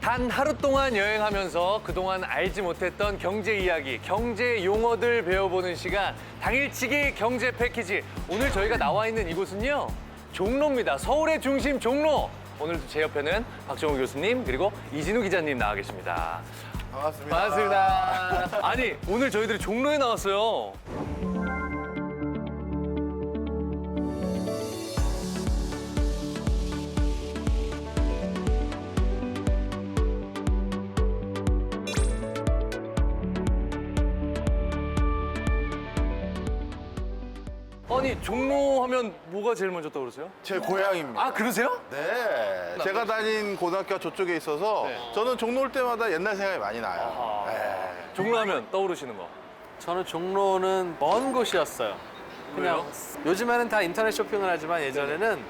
단 하루 동안 여행하면서 그동안 알지 못했던 경제 이야기, 경제 용어들 배워보는 시간, 당일치기 경제 패키지. 오늘 저희가 나와 있는 이곳은요, 종로입니다. 서울의 중심 종로. 오늘도 제 옆에는 박정우 교수님 그리고 이진우 기자님 나와 계십니다. 반갑습니다. 반갑습니다. 아니, 오늘 저희들이 종로에 나왔어요. 아니, 종로 하면 뭐가 제일 먼저 떠오르세요? 제 고향입니다. 아, 그러세요? 네. 제가 다닌 고등학교가 저쪽에 있어서 네. 저는 종로 올 때마다 옛날 생각이 많이 나요. 네. 종로 하면 떠오르시는 거. 저는 종로는 먼 곳이었어요. 그냥 왜요? 요즘에는 다 인터넷 쇼핑을 하지만 예전에는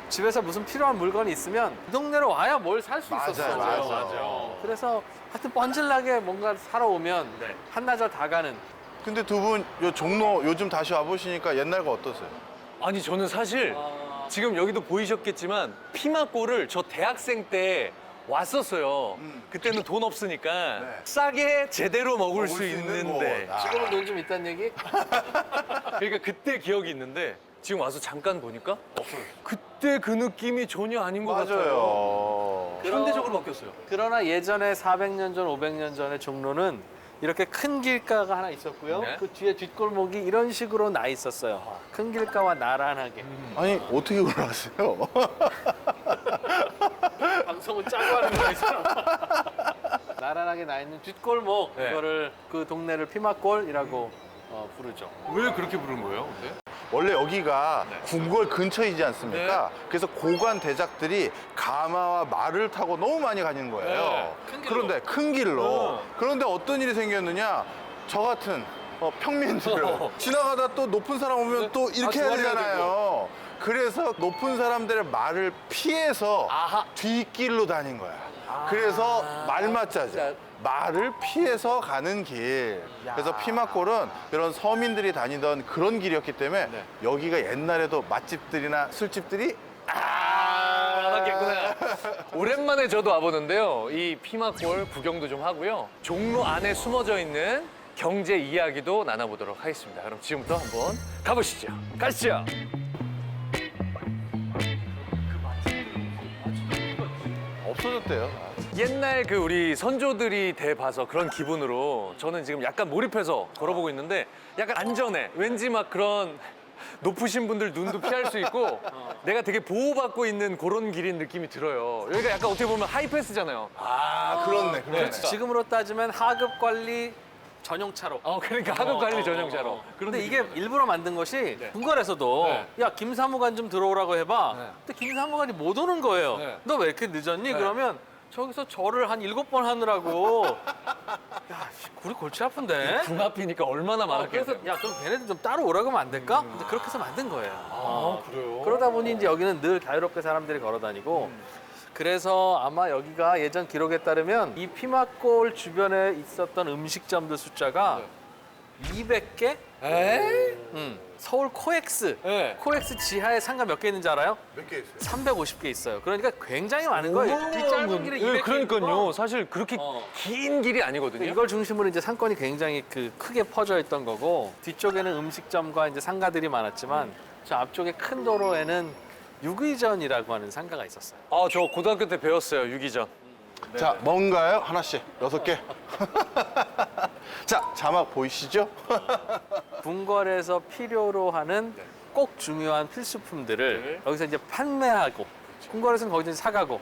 집에서 무슨 필요한 물건이 있으면 이 동네로 와야 뭘 살 수 있었어요. 맞아요. 그래서 하여튼 뻔질나게 뭔가 사러 오면 네. 한나절 다 가는. 근데 두 분 요 종로 요즘 다시 와보시니까 옛날과 어떠세요? 아니, 저는 사실 지금 여기도 보이셨겠지만 피마골을 저 대학생 때 왔었어요. 그때는 돈 없으니까 네. 싸게 제대로 먹을 수 있는 있는데. 곳. 아. 지금은 돈 좀 있다는 얘기? 그러니까 그때 기억이 있는데 지금 와서 잠깐 보니까 그때 그 느낌이 전혀 아닌 것 같아요. 맞아요. 현대적으로 바뀌었어요. 그러나 예전에 400년 전, 500년 전에 종로는 이렇게 큰 길가가 하나 있었고요. 네. 그 뒤에 뒷골목이 이런 식으로 나 있었어요. 큰 길가와 나란하게. 아니 어떻게 그걸 아세요? 방송은 짜고 하는 거있잖아 나란하게 나 있는 뒷골목, 네. 그거를 그 동네를 피마골이라고 부르죠. 왜 그렇게 부른 거예요, 근데? 원래 여기가 궁궐 근처이지 않습니까? 네. 그래서 고관 대작들이 가마와 말을 타고 너무 많이 가는 거예요. 네. 큰 길로. 그런데 큰 길로. 그런데 어떤 일이 생겼느냐? 저 같은 평민들 지나가다 또 높은 사람 오면 또 이렇게 해야 주머니가 되잖아요. 그래서 높은 사람들의 말을 피해서 아하. 뒷길로 다닌 거야. 그래서 말맞자죠. 말을 피해서 가는 길. 그래서 피마골은 이런 서민들이 다니던 그런 길이었기 때문에 여기가 옛날에도 맛집들이나 술집들이 많았겠구나. 오랜만에 저도 와보는데요. 이 피마골 구경도 좀 하고요. 종로 안에 숨어져 있는 경제 이야기도 나눠보도록 하겠습니다. 그럼 지금부터 한번 가보시죠. 가시죠. 없어졌대요. 옛날 그 우리 선조들이 대 봐서 그런 기분으로 저는 지금 약간 몰입해서 걸어보고 있는데 약간 안전해. 왠지 막 그런 높으신 분들 눈도 피할 수 있고 내가 되게 보호받고 있는 그런 길인 느낌이 들어요. 여기가 약간 어떻게 보면 하이패스잖아요. 아, 그렇네. 그렇지. 지금으로 따지면 하급 관리 전용차로. 그러니까 하급 관리 전용차로. 그런데 이게 일부러 만든 것이 궁궐에서도 네. 야 김사무관 좀 들어오라고 해봐. 네. 근데 김사무관이 못 오는 거예요. 네. 너 왜 이렇게 늦었니? 그러면 저기서 절을 한 7번 하느라고. 야, 씨, 우리 골치 아픈데. 궁 앞이니까 얼마나 그래서 많았겠어요. 야 그럼 걔네들 좀 따로 오라고 하면 안 될까? 근데 그렇게 해서 만든 거예요. 그래요? 그러다 보니 이제 여기는 늘 자유롭게 사람들이 걸어 다니고 그래서 아마 여기가 예전 기록에 따르면 이 피마골 주변에 있었던 음식점들 숫자가 200개? 에이? 서울 코엑스. 네. 코엑스 지하에 상가 몇 개 있는지 알아요? 몇 개 있어요? 350개 있어요. 그러니까 굉장히 많은 거예요. 이 짧은 길에 200개. 그러니까요. 사실 그렇게 긴 길이 아니거든요. 이걸 중심으로 이제 상권이 굉장히 크게 퍼져 있던 거고 뒤쪽에는 음식점과 이제 상가들이 많았지만 저 앞쪽에 큰 도로에는 유기전이라고 하는 상가가 있었어요. 저 고등학교 때 배웠어요, 유기전. 자, 뭔가요? 하나씩, 6개. 자, 자막 보이시죠? 궁궐에서 필요로 하는 꼭 중요한 필수품들을 여기서 이제 판매하고 궁궐에서는 거기서 사가고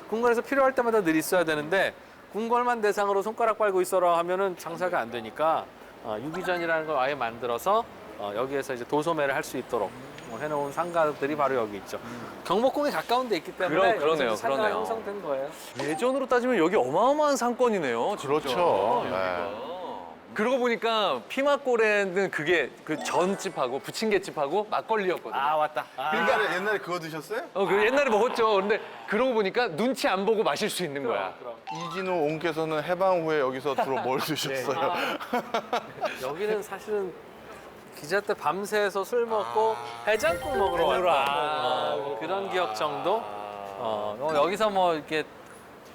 궁궐에서 필요할 때마다 늘 있어야 되는데 궁궐만 대상으로 손가락 빨고 있어라 하면은 장사가 안 되니까 유기전이라는 걸 아예 만들어서 여기에서 이제 도소매를 할 수 있도록 해놓은 상가들이 바로 여기 있죠. 경복궁에 가까운 데 있기 때문에 그러네요, 여기서 상가가 그러네요. 형성된 거예요. 예전으로 따지면 여기 어마어마한 상권이네요. 진짜. 그렇죠. 여기가. 그러고 보니까 피마골에는 그게 그 전집하고 부침개집하고 막걸리였거든요. 아 왔다. 그러니까 옛날에 그거 드셨어요? 그 옛날에 먹었죠. 그런데 그러고 보니까 눈치 안 보고 마실 수 있는 거야. 이진우 옹께서는 해방 후에 여기서 주로 뭘 드셨어요? 여기는 사실은 기자 때 밤새서 술 먹고 해장국 먹으러 먹으러 왔다. 그런 기억 정도. 여기서 뭐 이렇게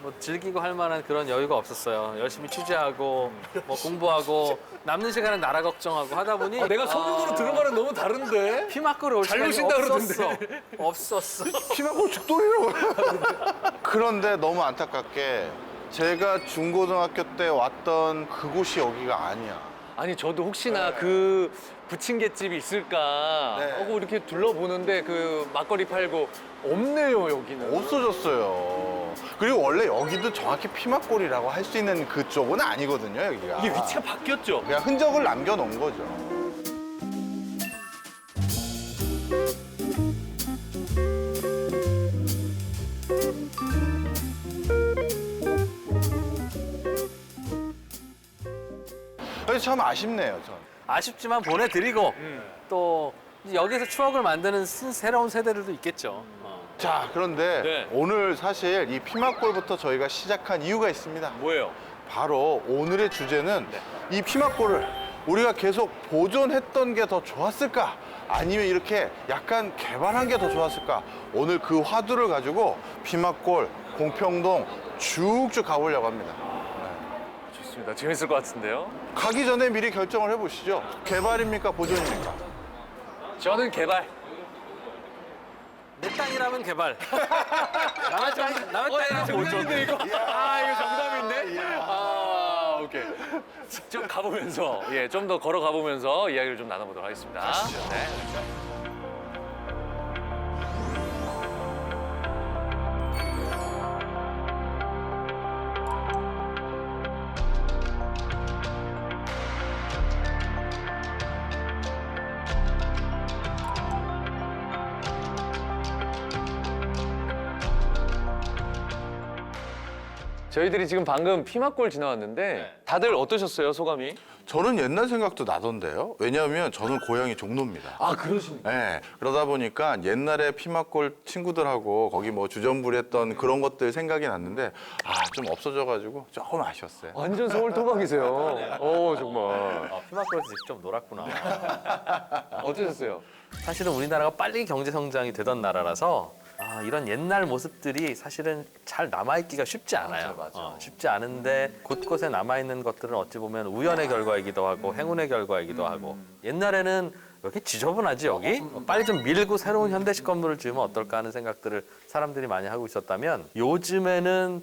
뭐 즐기고 할 만한 그런 여유가 없었어요. 열심히 취재하고 뭐 공부하고 남는 시간은 나라 걱정하고 하다 보니 내가 소문으로 들은 거랑 너무 다른데? 피막골을 올 잘 시간이 노신다 없었어. 그러던데. 없었어. 피막골 죽돌이라고. 그런데 너무 안타깝게 제가 중고등학교 때 왔던 그곳이 여기가 아니야. 아니 저도 혹시나 그 부침개집이 있을까 네. 하고 이렇게 둘러보는데 그 막걸리 팔고 없네요 여기는. 없어졌어요. 그리고 원래 여기도 정확히 피막골이라고 할 수 있는 그쪽은 아니거든요, 여기가. 이게 위치가 바뀌었죠? 그냥 흔적을 남겨놓은 거죠. 그래서 참 아쉽네요, 전. 아쉽지만 보내드리고 또 여기서 추억을 만드는 새로운 세대들도 있겠죠. 자, 그런데 네. 오늘 사실 이 피막골부터 저희가 시작한 이유가 있습니다. 뭐예요? 바로 오늘의 주제는 이 피막골을 우리가 계속 보존했던 게 더 좋았을까? 아니면 이렇게 약간 개발한 게 더 좋았을까? 오늘 그 화두를 가지고 피막골, 공평동 쭉쭉 가보려고 합니다. 좋습니다. 재밌을 것 같은데요? 가기 전에 미리 결정을 해보시죠. 개발입니까? 보존입니까? 저는 개발. 내 땅이라면 개발. 남의 땅이라면 보존. 정답인데 이거? 아 이거 정답인데? 아 오케이. 좀 가보면서 좀 더 걸어가 보면서 이야기를 좀 나눠보도록 하겠습니다. 네. 저희들이 지금 방금 피막골 지나왔는데 다들 어떠셨어요 소감이? 저는 옛날 생각도 나던데요. 왜냐하면 저는 고향이 종로입니다. 아 그러십니까? 네, 그러다 보니까 옛날에 피막골 친구들하고 거기 뭐 주전부리했던 그런 것들 생각이 났는데 좀 없어져가지고 조금 아쉬웠어요. 완전 서울 토박이세요. 정말. 피막골에서 직접 놀았구나. 어떠셨어요? 사실은 우리나라가 빨리 경제 성장이 되던 나라라서 이런 옛날 모습들이 사실은 잘 남아있기가 쉽지 않아요. 맞아. 쉽지 않은데 곳곳에 남아있는 것들은 어찌 보면 우연의 결과이기도 하고 행운의 결과이기도 하고 옛날에는 왜 이렇게 지저분하지 여기? 빨리 좀 밀고 새로운 현대식 건물을 지으면 어떨까 하는 생각들을 사람들이 많이 하고 있었다면 요즘에는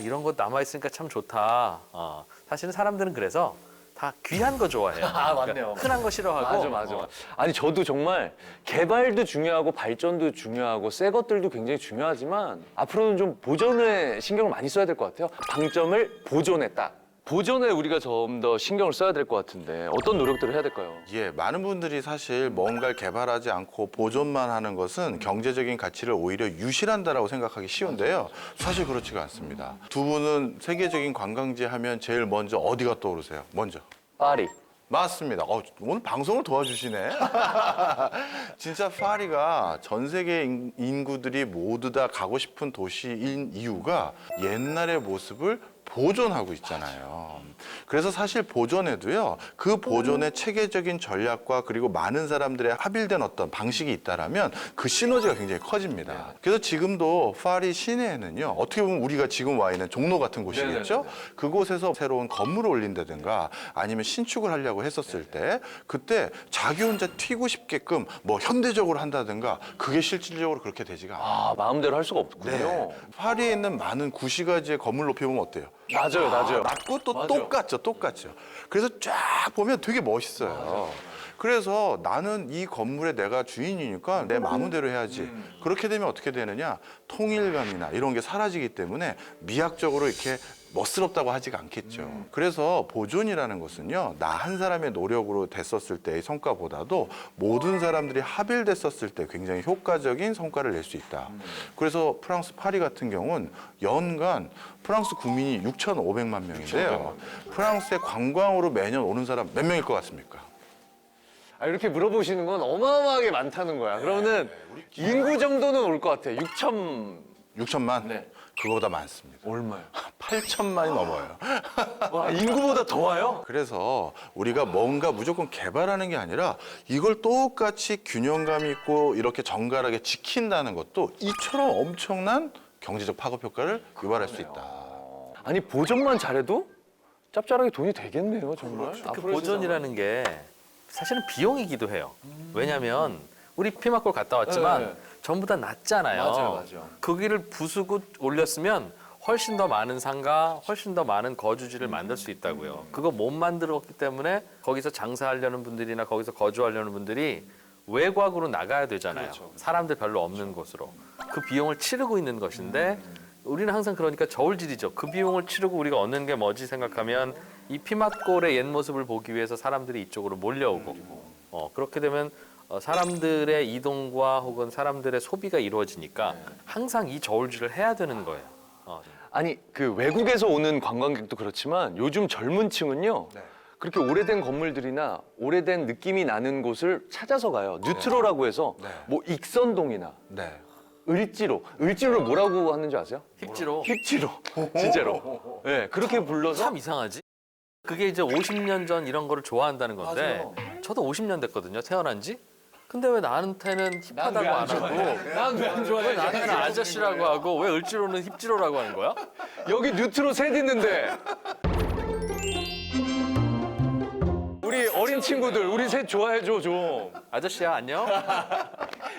이런 거 남아있으니까 참 좋다. 사실은 사람들은 그래서 다 귀한 거 좋아해요. 맞네요. 흔한 거 싫어하고. 맞아. 아니 저도 정말 개발도 중요하고 발전도 중요하고 새 것들도 굉장히 중요하지만 앞으로는 좀 보존에 신경을 많이 써야 될 것 같아요. 방점을 보존했다. 보존에 우리가 좀 더 신경을 써야 될 것 같은데 어떤 노력들을 해야 될까요? 예, 많은 분들이 사실 뭔가를 개발하지 않고 보존만 하는 것은 경제적인 가치를 오히려 유실한다라고 생각하기 쉬운데요. 사실 그렇지가 않습니다. 두 분은 세계적인 관광지 하면 제일 먼저 어디가 떠오르세요? 먼저. 파리. 맞습니다. 오늘 방송을 도와주시네. 진짜 파리가 전 세계 인구들이 모두 다 가고 싶은 도시인 이유가 옛날의 모습을 보존하고 있잖아요. 그래서 사실 보존에도요, 그 보존의 체계적인 전략과 그리고 많은 사람들의 합일된 어떤 방식이 있다라면 그 시너지가 굉장히 커집니다. 그래서 지금도 파리 시내에는요, 어떻게 보면 우리가 지금 와 있는 종로 같은 곳이겠죠? 그곳에서 새로운 건물을 올린다든가 아니면 신축을 하려고 했었을 때 그때 자기 혼자 튀고 싶게끔 뭐 현대적으로 한다든가 그게 실질적으로 그렇게 되지가 않아요. 마음대로 할 수가 없군요. 네. 파리에 있는 많은 구시가지의 건물 높이 보면 어때요? 맞아요. 낮고 또 맞아. 똑같죠. 그래서 쫙 보면 되게 멋있어요. 그래서 나는 이 건물에 내가 주인이니까 내 마음대로 해야지. 그렇게 되면 어떻게 되느냐? 통일감이나 이런 게 사라지기 때문에 미학적으로 이렇게 멋스럽다고 하지가 않겠죠. 그래서 보존이라는 것은요, 나 한 사람의 노력으로 됐었을 때의 성과보다도 모든 사람들이 합일됐었을 때 굉장히 효과적인 성과를 낼 수 있다. 그래서 프랑스 파리 같은 경우는 연간 프랑스 국민이 6,500만 명인데요. 프랑스에 관광으로 매년 오는 사람 몇 명일 것 같습니까? 이렇게 물어보시는 건 어마어마하게 많다는 거야. 그러면은 인구 정도는 올 것 같아요. 6천만? 네. 그거보다 많습니다. 얼마요? 8천만이 넘어요. 와, 인구보다 더 와요? 그래서 우리가 뭔가 무조건 개발하는 게 아니라 이걸 똑같이 균형감 있고 이렇게 정갈하게 지킨다는 것도 이처럼 엄청난 경제적 파급 효과를 유발할 수 있다. 아니 보존만 잘해도 짭짤하게 돈이 되겠네요, 정말. 그 보존이라는 게 사실은 비용이기도 해요. 왜냐하면 우리 피막골 갔다 왔지만 네. 전부 다 낮잖아요. 맞아요. 거기를 부수고 올렸으면 훨씬 더 많은 상가, 훨씬 더 많은 거주지를 만들 수 있다고요. 그거 못 만들었기 때문에 거기서 장사하려는 분들이나 거기서 거주하려는 분들이 외곽으로 나가야 되잖아요. 사람들 별로 없는 곳으로. 그 비용을 치르고 있는 것인데 우리는 항상 그러니까 저울질이죠. 그 비용을 치르고 우리가 얻는 게 뭐지 생각하면 이 피막골의 옛 모습을 보기 위해서 사람들이 이쪽으로 몰려오고 그렇게 되면 사람들의 이동과 혹은 사람들의 소비가 이루어지니까 항상 이 저울질을 해야 되는 거예요. 아니 그 외국에서 오는 관광객도 그렇지만 요즘 젊은 층은요. 그렇게 오래된 건물들이나 오래된 느낌이 나는 곳을 찾아서 가요. 뉴트로라고 해서 뭐 익선동이나 네. 을지로를 뭐라고 하는 줄 아세요? 힙지로. 힙지로. 진짜로. 네, 그렇게 불러서 참 이상하지? 그게 이제 50년 전 이런 거를 좋아한다는 건데 저도 50년 됐거든요, 태어난 지. 근데 왜 나한테는 힙하다고 안 하고 난 왜 안 좋아해? 왜 나한테는 아저씨라고 하고 왜 을지로는 힙지로라고 하는 거야? 여기 뉴트로 셋 있는데. 우리 어린 친구들, 우리 셋 좋아해줘 좀. 아저씨야 안녕?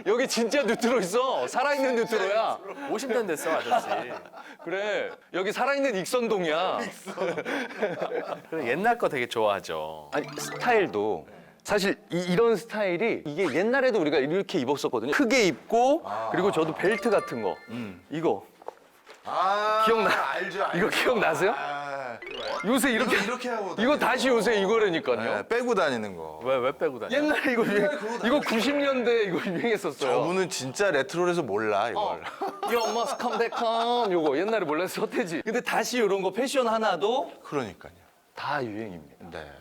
여기 진짜 뉴트로 있어. 살아있는 뉴트로야. 50년 됐어 아저씨. 그래. 여기 살아있는 익선동이야. 그래, 옛날 거 되게 좋아하죠. 아니 스타일도 사실 이런 스타일이 이게 옛날에도 우리가 이렇게 입었었거든요. 크게 입고 그리고 저도 벨트 같은 거 이거 기억나? 알죠. 이거 기억나세요? 요새 이렇게 하고 이거 다시 요새 이거라니까요. 네, 빼고 다니는 거. 왜 빼고 다녀? 옛날에 이거 이거 90년대 이거 유행했었어요. 저분은 진짜 레트로에서 몰라 이걸. You must come back home. 요거 옛날에 몰랐어 서태지. 근데 다시 이런 거 패션 하나도 그러니까요. 다 유행입니다. 네.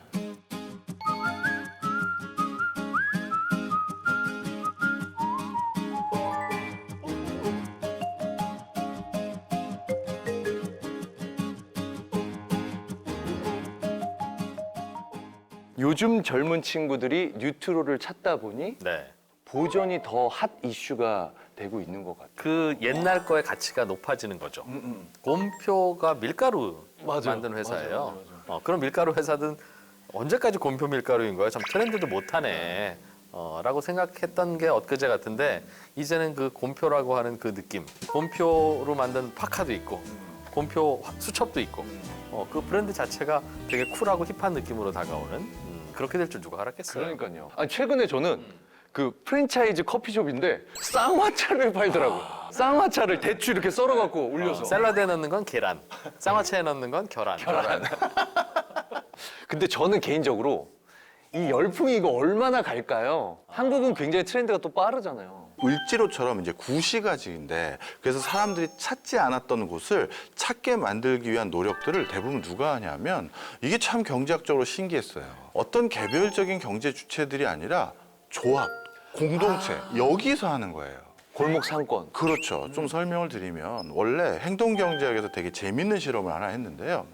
요즘 젊은 친구들이 뉴트로를 찾다 보니 네. 보존이 더 핫 이슈가 되고 있는 것 같아요. 그 옛날 거의 가치가 높아지는 거죠. 곰표가 밀가루 맞아요. 만드는 회사예요. 맞아요. 그럼 밀가루 회사든 언제까지 곰표 밀가루인 거야? 참 트렌드도 못하네. 라고 생각했던 게 엊그제 같은데 이제는 그 곰표라고 하는 그 느낌, 곰표로 만든 파카도 있고 곰표 수첩도 있고 그 브랜드 자체가 되게 쿨하고 힙한 느낌으로 다가오는 그렇게 될 줄 누가 알았겠어요. 그러니까요. 아니, 최근에 저는 그 프랜차이즈 커피숍인데 쌍화차를 팔더라고요. 쌍화차를 대추 이렇게 썰어갖고 올려서. 샐러드에 넣는 건 계란, 쌍화차에 넣는 건 계란. 근데 저는 개인적으로 이 열풍이 이거 얼마나 갈까요? 한국은 굉장히 트렌드가 또 빠르잖아요. 을지로처럼 이제 구시가지인데 그래서 사람들이 찾지 않았던 곳을 찾게 만들기 위한 노력들을 대부분 누가 하냐면 이게 참 경제학적으로 신기했어요. 어떤 개별적인 경제 주체들이 아니라 조합, 공동체 여기서 하는 거예요. 골목 상권. 그렇죠. 좀 설명을 드리면 원래 행동경제학에서 되게 재밌는 실험을 하나 했는데요.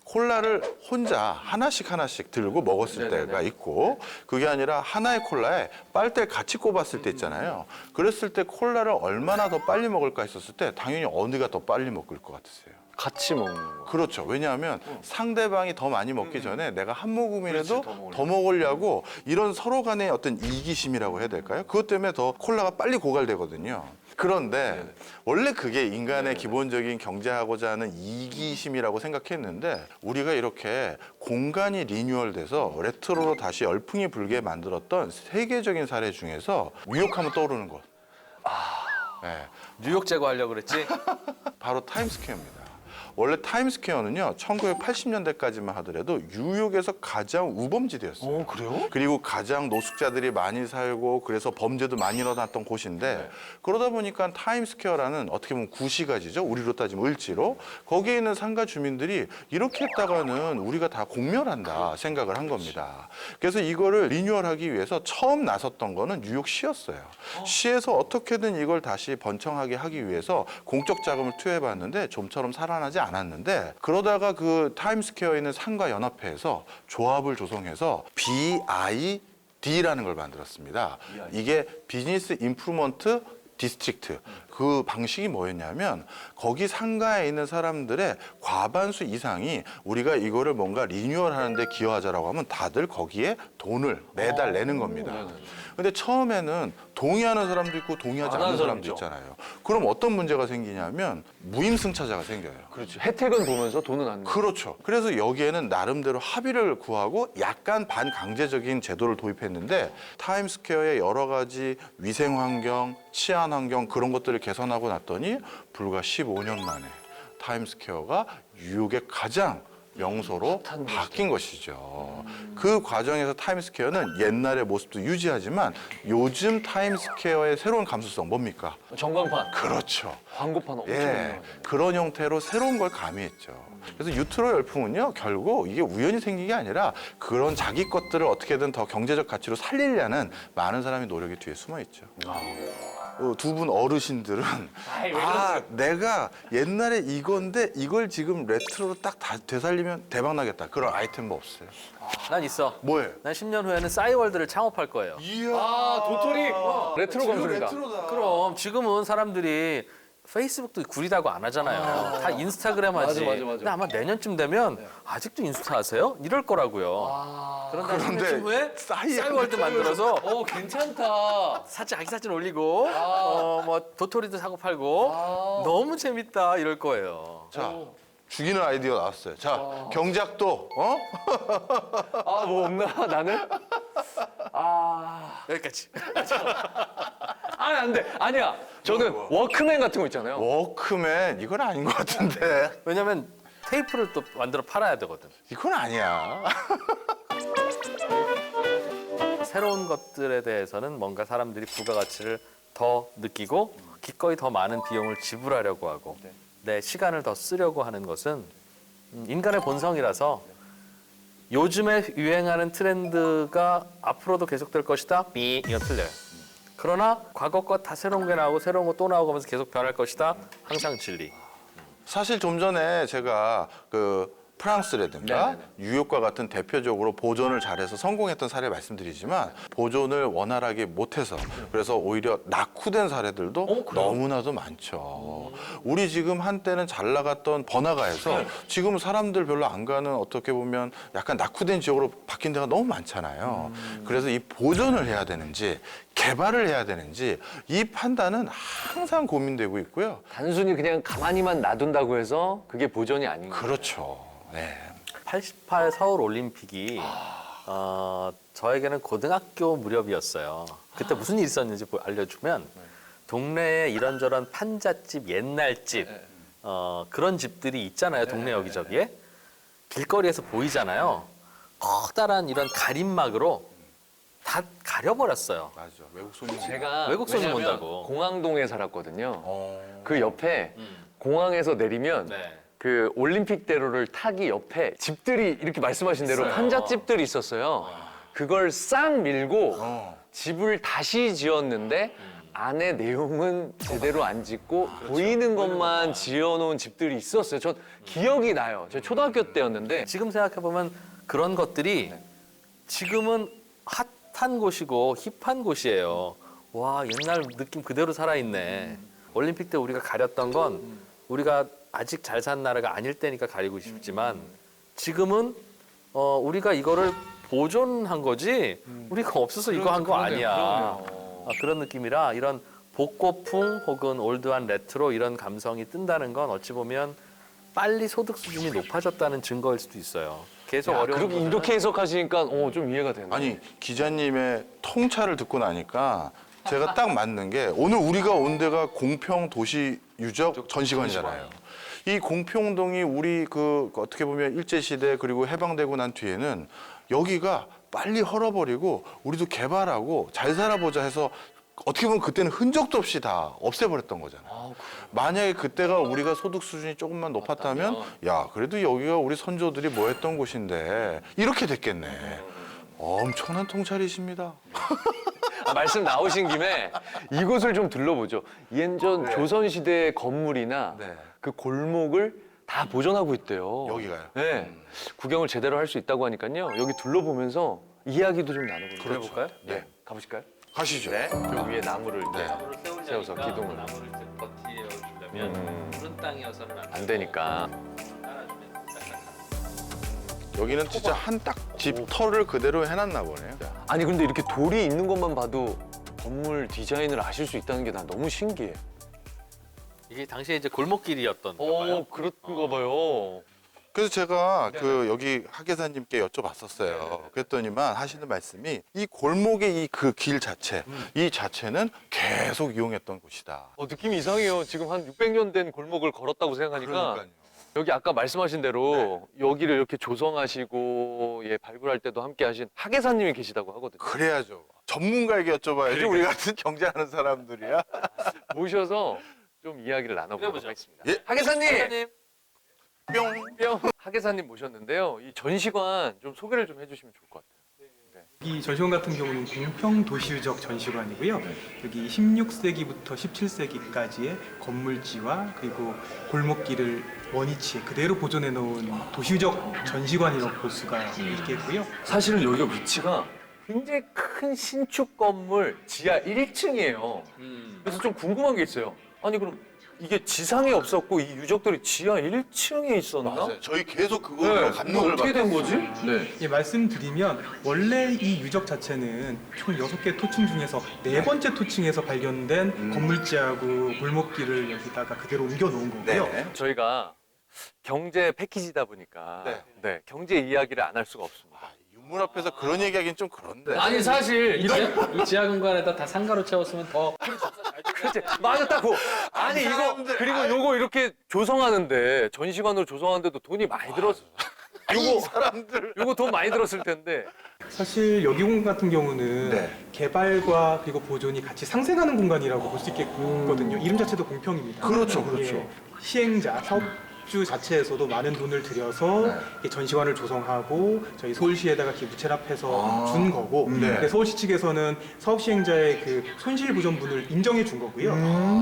콜라를 혼자 하나씩 들고 먹었을 때가 있고 그게 아니라 하나의 콜라에 빨대를 같이 꼽았을 때 있잖아요. 그랬을 때 콜라를 얼마나 더 빨리 먹을까 했었을 때 당연히 어디가 더 빨리 먹을 것 같으세요? 같이 먹는 거. 그렇죠. 왜냐하면 상대방이 더 많이 먹기 전에 내가 한 모금이라도 그렇지, 더 먹으려고 이런 서로 간의 어떤 이기심이라고 해야 될까요? 그것 때문에 더 콜라가 빨리 고갈되거든요. 그런데 원래 그게 인간의 기본적인 경제하고자 하는 이기심이라고 생각했는데 우리가 이렇게 공간이 리뉴얼돼서 레트로로 다시 열풍이 불게 만들었던 세계적인 사례 중에서 뉴욕하면 떠오르는 곳. 네, 뉴욕 제거하려고 그랬지? 바로 타임스퀘어입니다. 원래 타임스퀘어는요 1980년대까지만 하더라도 뉴욕에서 가장 우범지대였어요. 그래요? 그리고 가장 노숙자들이 많이 살고 그래서 범죄도 많이 일어났던 곳인데 그러다 보니까 타임스퀘어라는 어떻게 보면 구시가지죠. 우리로 따지면 을지로 거기에 있는 상가 주민들이 이렇게 했다가는 우리가 다 공멸한다 생각을 한 겁니다. 그래서 이거를 리뉴얼하기 위해서 처음 나섰던 거는 뉴욕시였어요. 시에서 어떻게든 이걸 다시 번창하게 하기 위해서 공적 자금을 투여해봤는데 좀처럼 살아나지 않았는데 그러다가 그 타임스퀘어에 있는 상가 연합회에서 조합을 조성해서 BID라는 걸 만들었습니다. 이게 비즈니스 임프루먼트 디스트릭트. 그 방식이 뭐였냐면 거기 상가에 있는 사람들의 과반수 이상이 우리가 이거를 뭔가 리뉴얼하는 데 기여하자라고 하면 다들 거기에 돈을 매달 내는 겁니다. 근데 처음에는 동의하는 사람도 있고 동의하지 안 않는 하는 사람도 사람도 있잖아요. 그럼 어떤 문제가 생기냐면 무임승차자가 생겨요. 그렇죠. 혜택은 보면서 돈은 안 내고. 그렇죠. 그래서 여기에는 나름대로 합의를 구하고 약간 반강제적인 제도를 도입했는데 타임스퀘어의 여러 가지 위생 환경, 치안 환경 그런 것들을 개선하고 났더니 불과 15년 만에 타임스퀘어가 뉴욕의 가장 명소로 바뀐 것이죠. 그 과정에서 타임스퀘어는 옛날의 모습도 유지하지만 요즘 타임스퀘어의 새로운 감수성 뭡니까? 전광판, 그렇죠. 광고판 엄청 예, 유명하죠. 그런 형태로 새로운 걸 가미했죠. 그래서 유트로 열풍은요, 결국 이게 우연히 생긴 게 아니라 그런 자기 것들을 어떻게든 더 경제적 가치로 살리려는 많은 사람의 노력이 뒤에 숨어 있죠. 두 분 어르신들은 내가 옛날에 이건데 이걸 지금 레트로로 딱 되살리면 대박 나겠다. 그런 아이템 뭐 없어요? 난 있어. 뭐예요? 난 10년 후에는 싸이월드를 창업할 거예요. 이야. 아, 도토리 레트로 감성이다. 그럼 지금은 사람들이 페이스북도 구리다고 안 하잖아요. 다 인스타그램 하지. 맞아. 근데 아마 내년쯤 되면 아직도 인스타 하세요? 이럴 거라고요. 그런데 그런데 10년쯤 후에 싸이월드 만들어서 괜찮다. 자기 사진 올리고 뭐 도토리도 사고 팔고 너무 재밌다 이럴 거예요. 자, 죽이는 아이디어 나왔어요. 자, 경작도, 어? 아, 뭐 없나? 나는? 여기까지. 안 돼. 아니야. 저는 워크맨 같은 거 있잖아요. 워크맨, 이건 아닌 것 같은데. 왜냐면 테이프를 또 만들어 팔아야 되거든. 이건 아니야. 새로운 것들에 대해서는 뭔가 사람들이 부가가치를 더 느끼고 기꺼이 더 많은 비용을 지불하려고 하고 내 시간을 더 쓰려고 하는 것은 인간의 본성이라서 요즘에 유행하는 트렌드가 앞으로도 계속될 것이다. 이건 틀려요. 그러나 과거 거 다 새로운 게 나오고 새로운 거 또 나오고 하면서 계속 변할 것이다. 항상 진리. 사실 좀 전에 제가 그 프랑스라든가 네네네. 뉴욕과 같은 대표적으로 보존을 잘해서 성공했던 사례 말씀드리지만 보존을 원활하게 못해서 그래서 오히려 낙후된 사례들도 너무나도 많죠. 우리 지금 한때는 잘 나갔던 번화가에서 지금 사람들 별로 안 가는 어떻게 보면 약간 낙후된 지역으로 바뀐 데가 너무 많잖아요. 그래서 이 보존을 해야 되는지 개발을 해야 되는지 이 판단은 항상 고민되고 있고요. 단순히 그냥 가만히만 놔둔다고 해서 그게 보존이 아닌 거예요. 그렇죠. 네. 88 서울 올림픽이 저에게는 고등학교 무렵이었어요. 그때 무슨 일이 있었는지 알려주면 동네에 이런저런 판잣집, 옛날집 그런 집들이 있잖아요. 동네 여기저기에. 길거리에서 보이잖아요. 커다란 이런 가림막으로 다 가려버렸어요. 맞아. 외국 손님. 제가 외국 손님 왜냐면 온다고. 공항동에 살았거든요. 그 옆에 공항에서 내리면 네. 그 올림픽대로를 타기 옆에 집들이 이렇게 말씀하신 대로 있어요. 판잣집들이 있었어요. 그걸 싹 밀고 어. 집을 다시 지었는데 안에 내용은 제대로 안 짓고 보이는 것만 지어놓은 집들이 있었어요. 전 기억이 나요. 제 초등학교 때였는데 지금 생각해보면 그런 것들이 지금은 핫한 곳이고 힙한 곳이에요. 와, 옛날 느낌 그대로 살아있네. 올림픽 때 우리가 가렸던 건 우리가 아직 잘 산 나라가 아닐 때니까 가리고 싶지만 지금은 우리가 이거를 보존한 거지 우리가 없어서 이거 한 거 아니야. 그런 느낌이라 이런 복고풍 혹은 올드한 레트로 이런 감성이 뜬다는 건 어찌 보면 빨리 소득 수준이 높아졌다는 증거일 수도 있어요. 계속 어려운 그렇게 것들은 이렇게 해석하시니까 좀 이해가 되네. 아니 기자님의 통찰을 듣고 나니까 제가 딱 맞는 게 오늘 우리가 온 데가 공평 도시 유적 전시관이잖아요. 이 공평동이 우리 그 어떻게 보면 일제 시대 그리고 해방되고 난 뒤에는 여기가 빨리 헐어버리고 우리도 개발하고 잘 살아보자 해서 어떻게 보면 그때는 흔적도 없이 다 없애버렸던 거잖아요. 만약에 그때가 우리가 소득 수준이 조금만 높았다면 야 그래도 여기가 우리 선조들이 뭐 했던 곳인데 이렇게 됐겠네. 엄청난 통찰이십니다. 말씀 나오신 김에 이곳을 좀 둘러보죠. 예전 조선시대 건물이나 네. 그 골목을 다 보존하고 있대요. 여기가요? 네. 구경을 제대로 할 수 있다고 하니까요. 여기 둘러보면서 이야기도 좀 나눠보는 그래볼까요? 네. 가보실까요? 가시죠. 네. 그 위에 나무를 이렇게. 네. 세우지 세워서 기둥을. 나무를 이제 버티어 주려면 푸른 땅이어서는 안 되니까. 여기는 진짜 한 딱 집 털을 그대로 해놨나 보네요. 아니 근데 이렇게 돌이 있는 것만 봐도 건물 디자인을 아실 수 있다는 게 난 너무 신기해. 이게 당시에 이제 골목길이었던 봐요. 그런가 봐요. 그래서 제가 그 여기 학예사님께 여쭤봤었어요. 그랬더니만 하시는 말씀이 이 골목의 이 그 길 자체, 이 자체는 계속 이용했던 곳이다. 느낌이 이상해요. 지금 한 600년 된 골목을 걸었다고 생각하니까 그러니까요. 여기 아까 말씀하신 대로 여기를 이렇게 조성하시고 발굴할 때도 함께 하신 학예사님이 계시다고 하거든요. 그래야죠. 전문가에게 여쭤봐야지 우리 같은 경제하는 사람들이야. 모셔서 좀 이야기를 나눠보도록 그래보죠. 하겠습니다. 예. 학예사님! 사장님, 뿅. 학예사님 모셨는데요. 이 전시관 좀 소개를 좀 해주시면 좋을 것 같아요. 이 전시관 같은 경우는 공평 도시유적 전시관이고요. 여기 16세기부터 17세기까지의 건물지와 그리고 골목길을 원위치에 그대로 보존해 놓은 도시유적 전시관이라고 볼 수가 있겠고요. 사실은 여기가 위치가 굉장히 큰 신축 건물 지하 1층이에요. 그래서 좀 궁금한 게 있어요. 아니 그럼 이게 지상에 없었고 이 유적들이 지하 1층에 있었나? 맞아요. 저희 계속 네, 그거로 이거 감동을 어떻게 된 거지? 네. 예, 말씀드리면 원래 이 유적 자체는 총 6개 토층 중에서 네 번째 토층에서 발견된 건물지하고 골목길을 여기다가 그대로 옮겨 놓은 거고요. 네. 저희가 경제 패키지다 보니까 네. 경제 이야기를 안 할 수가 없습니다. 유물 앞에서 그런 얘기하기는 좀 그런데. 아니 사실 이 지하 공간에다 다 상가로 채웠으면 더 그렇지 맞아 딱 그. 아니 이거 사람들, 그리고 요거 이렇게 조성하는데 전시관으로 조성하는데도 돈이 많이 들었어. 이 사람들. 요거 돈 많이 들었을 텐데. 사실 여기 공간 같은 경우는 네. 개발과 그리고 보존이 같이 상생하는 공간이라고 볼 수 있겠거든요. 이름 자체도 공평입니다. 그렇죠, 그렇죠. 예, 시행자, 사업주 자체에서도 많은 돈을 들여서 네. 이 전시관을 조성하고 저희 서울시에다가 기부 체납해서 준 거고 네. 근데 서울시 측에서는 사업 시행자의 그 손실 보전분을 인정해 준 거고요.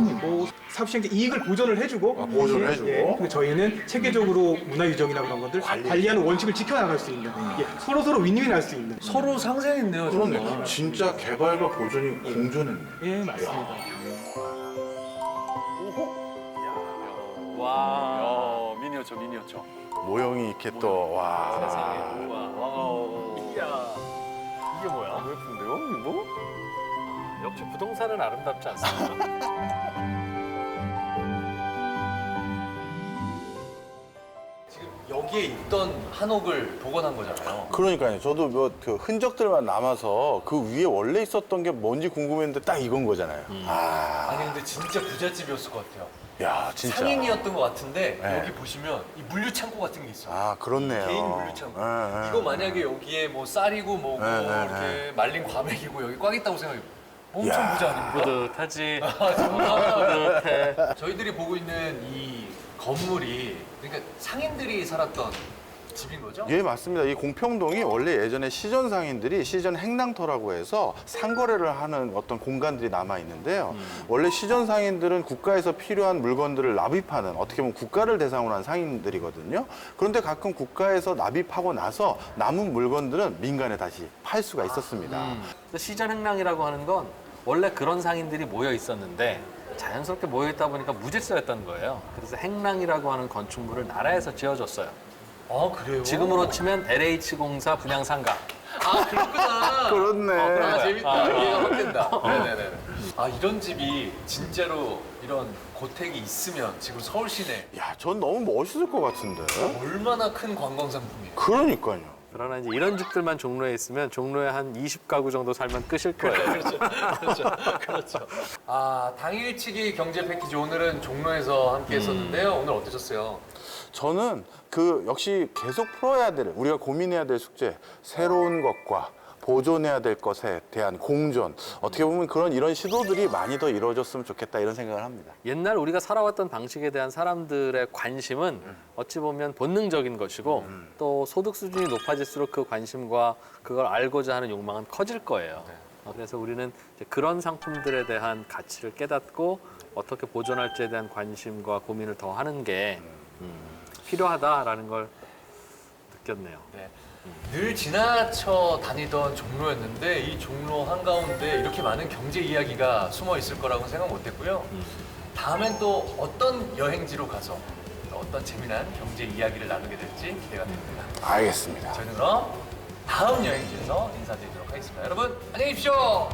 그리고 사업 시행자 이익을 보전을 해주고 보존을 예, 해주고. 예, 그리고 저희는 체계적으로 문화유적이나 그런 것들 관리하는 원칙을 지켜나갈 수 있는 예, 서로 윈윈할 수 있는 서로 상생했네요. 그러네. 진짜 개발과 보존이 공존했네. 예 맞습니다. 와. 미니어처. 모형이 이렇게 또, 와. 이야, 이게 뭐야? 예쁜데요, 이거? 역시 부동산은 아름답지 않습니까? 여기에 있던 한옥을 복원한 거잖아요. 그러니까요. 저도 뭐 그 흔적들만 남아서 그 위에 원래 있었던 게 뭔지 궁금했는데 딱 이건 거잖아요. 아니 근데 진짜 부잣집이었을 것 같아요. 야, 진짜. 상인이었던 것 같은데 네. 여기 보시면 이 물류창고 같은 게 있어요. 아, 그렇네요. 개인 물류창고. 예, 예. 이거 만약에 여기에 뭐 쌀이고 뭐고 네, 네, 이렇게 말린 과메기고 여기 꽉 있다고 생각해요. 엄청 야. 부자 아닙니까? 뿌듯하지. 뿌듯해. 저희들이 보고 있는 이 건물이 그러니까 상인들이 살았던 집인 거죠? 예, 맞습니다. 이 공평동이 원래 예전에 시전 상인들이 시전 행랑터라고 해서 상거래를 하는 어떤 공간들이 남아 있는데요. 원래 시전 상인들은 국가에서 필요한 물건들을 납입하는 어떻게 보면 국가를 대상으로 한 상인들이거든요. 그런데 가끔 국가에서 납입하고 나서 남은 물건들은 민간에 다시 팔 수가 있었습니다. 시전 행랑이라고 하는 건 원래 그런 상인들이 모여 있었는데 자연스럽게 모여 있다 보니까 무질서였던 거예요. 그래서 행랑이라고 하는 건축물을 나라에서 지어줬어요. 아 그래요? 지금으로 치면 LH공사 분양 상가. 아 그렇구나. 그렇네. 아 재밌다. 이해가 확 된다. 네네네. 아 이런 집이 진짜로 이런 고택이 있으면 지금 서울 시내 야, 전 너무 멋있을 것 같은데. 얼마나 큰 관광 상품이에요. 그러니까요. 그러나 이제 이런 집들만 종로에 있으면 종로에 한 20가구 정도 살면 끝일 거예요. 그렇죠. 아 당일치기 경제 패키지 오늘은 종로에서 함께 했었는데요. 오늘 어떠셨어요? 저는 그 역시 계속 풀어야 될, 우리가 고민해야 될 숙제, 새로운 것과 보존해야 될 것에 대한 공존, 어떻게 보면 이런 시도들이 많이 더 이루어졌으면 좋겠다 이런 생각을 합니다. 옛날 우리가 살아왔던 방식에 대한 사람들의 관심은 어찌 보면 본능적인 것이고 또 소득 수준이 높아질수록 그 관심과 그걸 알고자 하는 욕망은 커질 거예요. 그래서 우리는 이제 그런 상품들에 대한 가치를 깨닫고 어떻게 보존할지에 대한 관심과 고민을 더 하는 게 필요하다라는 걸 느꼈네요. 네. 늘 지나쳐 다니던 종로였는데 이 종로 한가운데 이렇게 많은 경제 이야기가 숨어 있을 거라고 생각 못했고요. 다음엔 또 어떤 여행지로 가서 또 어떤 재미난 경제 이야기를 나누게 될지 기대가 됩니다. 알겠습니다. 저희는 그럼 다음 여행지에서 인사드리도록 하겠습니다. 여러분 안녕히 계십시오.